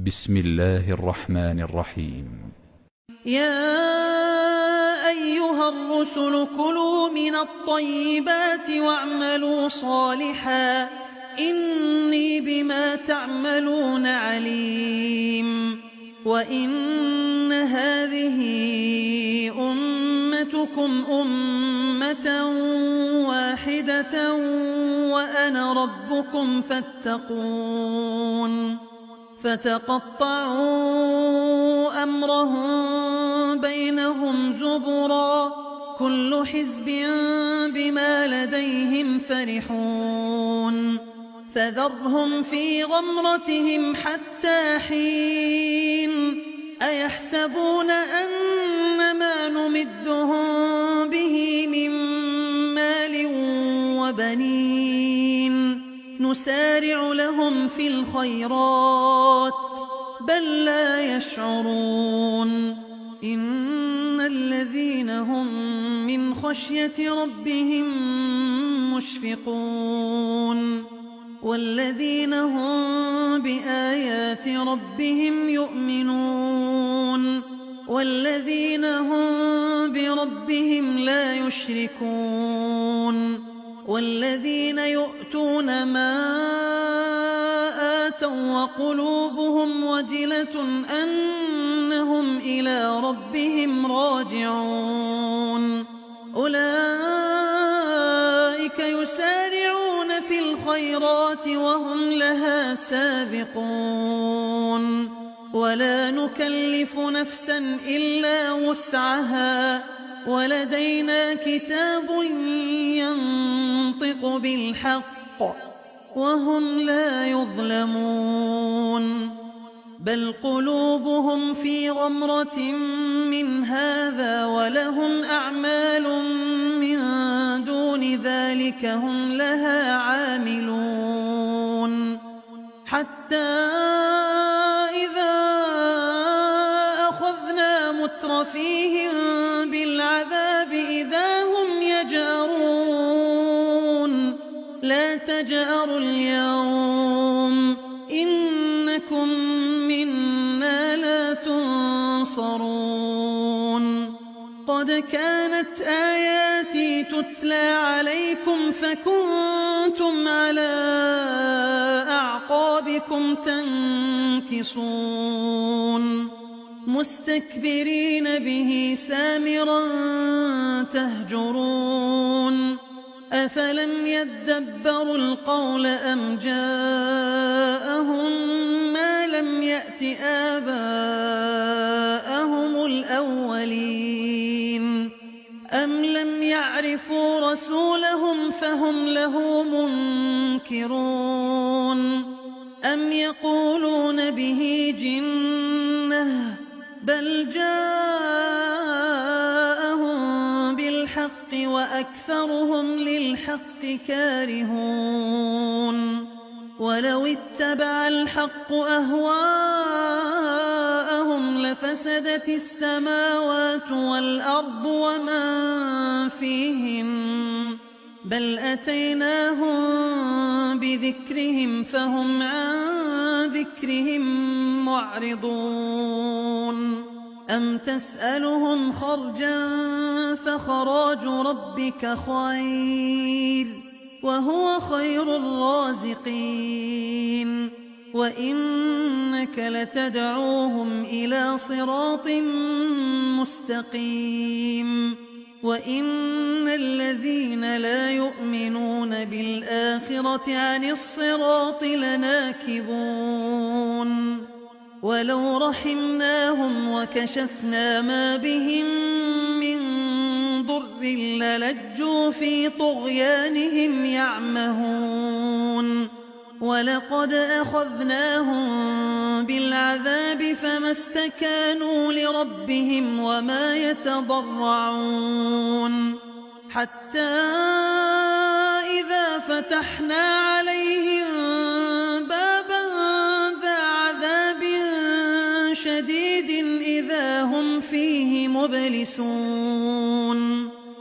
بسم الله الرحمن الرحيم. يا أيها الرسل كلوا من الطيبات واعملوا صالحا إني بما تعملون عليم. وإن هذه أمتكم أمة واحدة وأنا ربكم فاتقون. فتقطعوا أمرهم بينهم زبرا كل حزب بما لديهم فرحون. فذرهم في غمرتهم حتى حين. أيحسبون أن ما نمدهم به من مال وبنين نسارع لهم في الخيرات بل لا يشعرون. إن الذين هم من خشية ربهم مشفقون والذين هم بآيات ربهم يؤمنون والذين هم بربهم لا يشركون والذين يؤتون ما آتوا وقلوبهم وجلة أنهم إلى ربهم راجعون. أولئك يسارعون في الخيرات وهم لها سابقون. ولا نكلف نفسا إلا وسعها ولدينا كتاب ينطق بالحق وهم لا يظلمون. بل قلوبهم في غمرة من هذا ولهم أعمال من دون ذلك هم لها عاملون. حتى إذا أخذنا مترفيهم بالعذاب إذا هم يجأرون. لا تجأروا اليوم إنكم منا لا تنصرون. قد كانت آياتي تتلى عليكم فكنتم على أعقابكم تنكصون مستكبرين به سامرا تهجرون. أفلم يدبروا القول أم جاءهم ما لم يأت آباءهم الأولين. أم لم يعرفوا رسولهم فهم له منكرون. أم يقولون به جنة بل جاءهم بالحق وأكثرهم للحق كارهون. ولو اتبع الحق أهواءهم لفسدت السماوات والأرض ومن فيهن بل أتيناهم بذكرهم فهم عن ذكرهم معرضون. أم تسألهم خرجا فخراج ربك خير وهو خير الرازقين. وإنك لتدعوهم إلى صراط مستقيم. وإن الذين لا يؤمنون بالآخرة عن الصراط لناكبون. ولو رحمناهم وكشفنا ما بهم من ضر للجوا في طغيانهم يعمهون. ولقد أخذناهم بالعذاب فما استكانوا لربهم وما يتضرعون. حتى إذا فتحنا عليهم بابا ذا عذاب شديد إذا هم فيه مبلسون.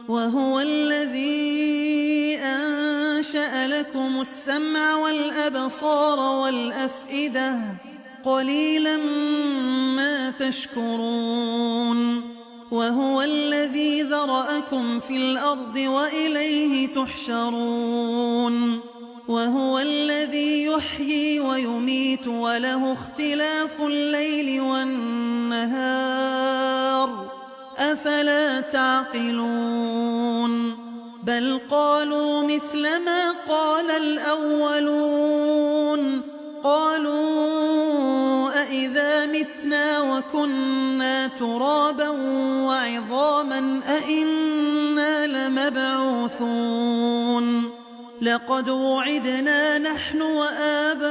وهو الذي أنشأ لكم السمع والأبصار والأفئدة قليلا ما تشكرون وهو الذي ذرأكم في الأرض وإليه تحشرون وهو الذي يحيي ويميت وله اختلاف الليل والنهار أفلا تعقلون بل قالوا مثل ما قال الأولون قالوا أإذا متنا وكنا ترابا وعظاما أإنا لمبعوثون لقد وعدنا نحن وآباؤنا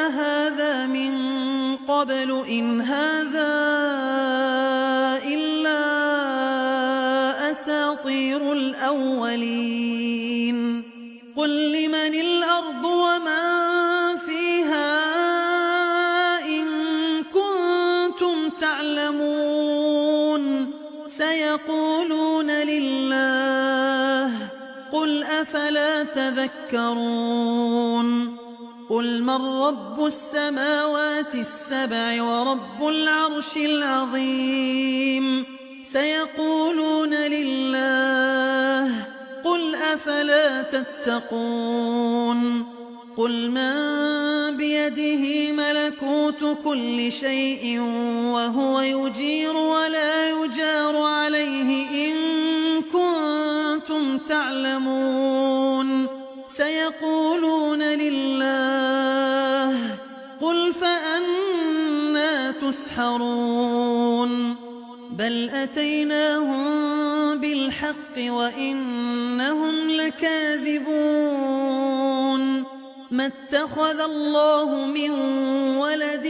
هذا من قبل إن هذا إلا أساطير الأولين قل لمن الأرض ومن فيها إن كنتم تعلمون سيقولون لله قل أفلا تذكرون قل من رب السماوات السبع ورب العرش العظيم سيقولون لله قل أفلا تتقون قل من بيده ملكوت كل شيء وهو يجير ولا يجار عليه إن كنتم تعلمون سيقولون لله قل فأنى تسحرون بل أتيناهم بالحق وإنهم لكاذبون ما اتخذ الله من ولد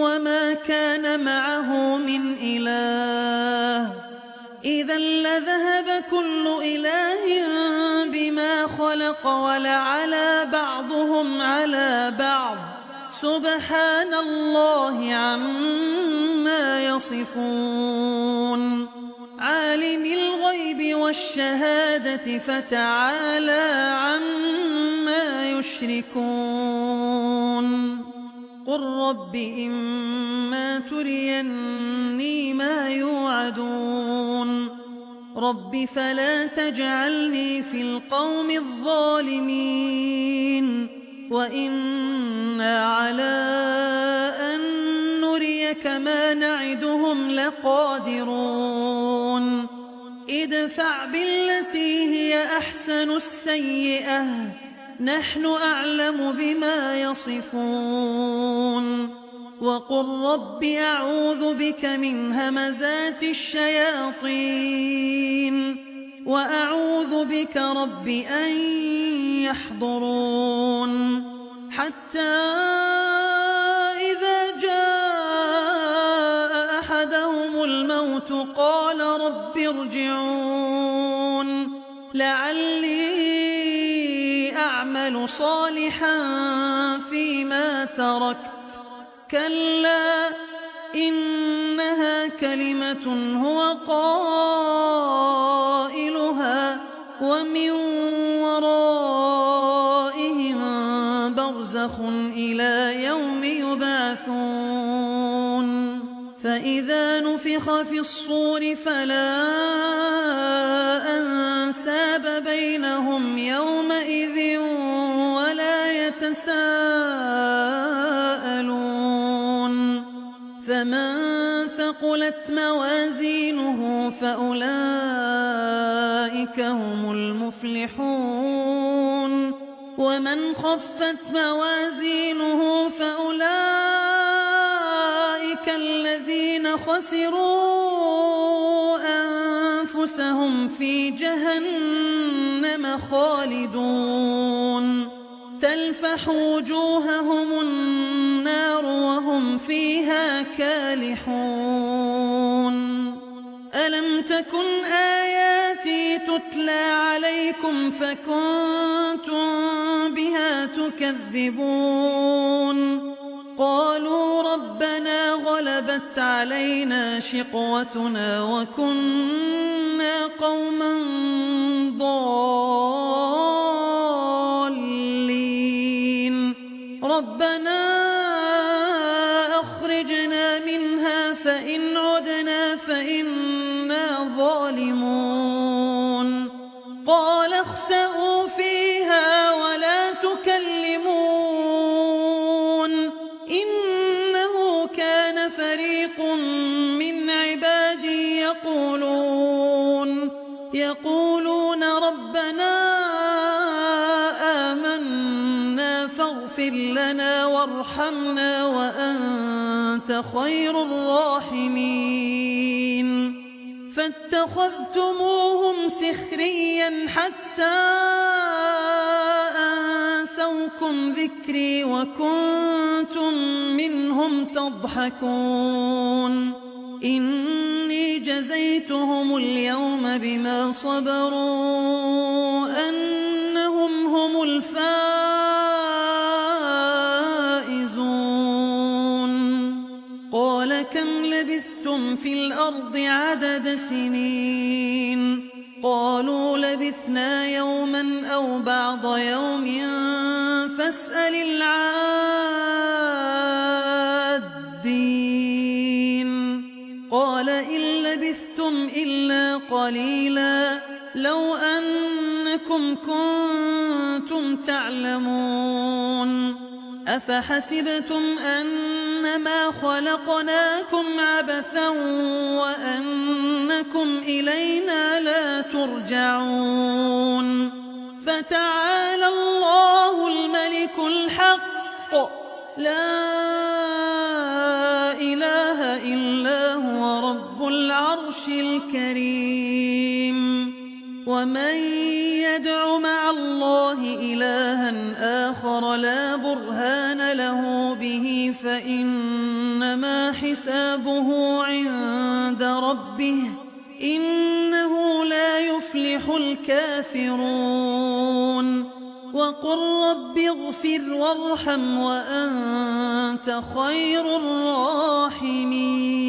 وما كان معه من إله إذا لذهب كل إله بما خلق ولعلى بعضهم على بعض سبحان الله عما يصفون عالم الغيب والشهادة فتعالى عما يشركون قل رب إما تريني ما يوعدون رب فلا تجعلني في القوم الظالمين وإنا على أن نريك ما نعدهم لقادرون ادفع بالتي هي أحسن السيئة نحن أعلم بما يصفون وقل رب أعوذ بك من همزات الشياطين وأعوذ بك رب أن يحضرون حتى إذا جاء أحدهم الموت قال رب ارجعون لعلي أعمل صالحا فيما تركت كلا إنها كلمة هو قائلها ومن ورائهم برزخ إلى يوم يبعثون فإذا نفخ في الصور فلا أنساب بينهم يومئذ ولا يتساءلون فمن ثقلت موازينه فأولئك هم المفلحون ومن خفت موازينه فأولئك الذين خسروا أنفسهم في جهنم خالدون تلفح وجوههم النار وهم فيها كالحون ألم تكن آياتي تتلى عليكم فكنتم بها تكذبون قالوا ربنا غلبت علينا شقوتنا وكنا قوما ضالين ربنا فإن عدنا فإنا ظالمون قال اخسئوا فيها ولا تكلمون إنه كان فريق من عبادي يقولون ربنا آمنا فاغفر لنا وارحمنا وأنت خير الراحمين فاتخذتموهم سخريا حتى أنسوكم ذكري وكنتم منهم تضحكون إني جزيتهم اليوم بما صبروا أنهم هم الفائزون قال كم لبثتم في الأرض عدد سنين قالوا لبثنا يوما أو بعض يوم فاسأل العادين قال إن لبثتم إلا قليلا لو أنكم كنتم تعلمون أفحسبتم أنما خلقناكم عبثا وأنكم إلينا لا ترجعون فتعالى الله الملك الحق لا إله إلا هو رب العرش الكريم ومن يدع مع الله إلها آخر لا برهان له به فإنما حسابه عند ربه إنه لا يفلح الكافرون وقل رب اغفر وارحم وأنت خير الراحمين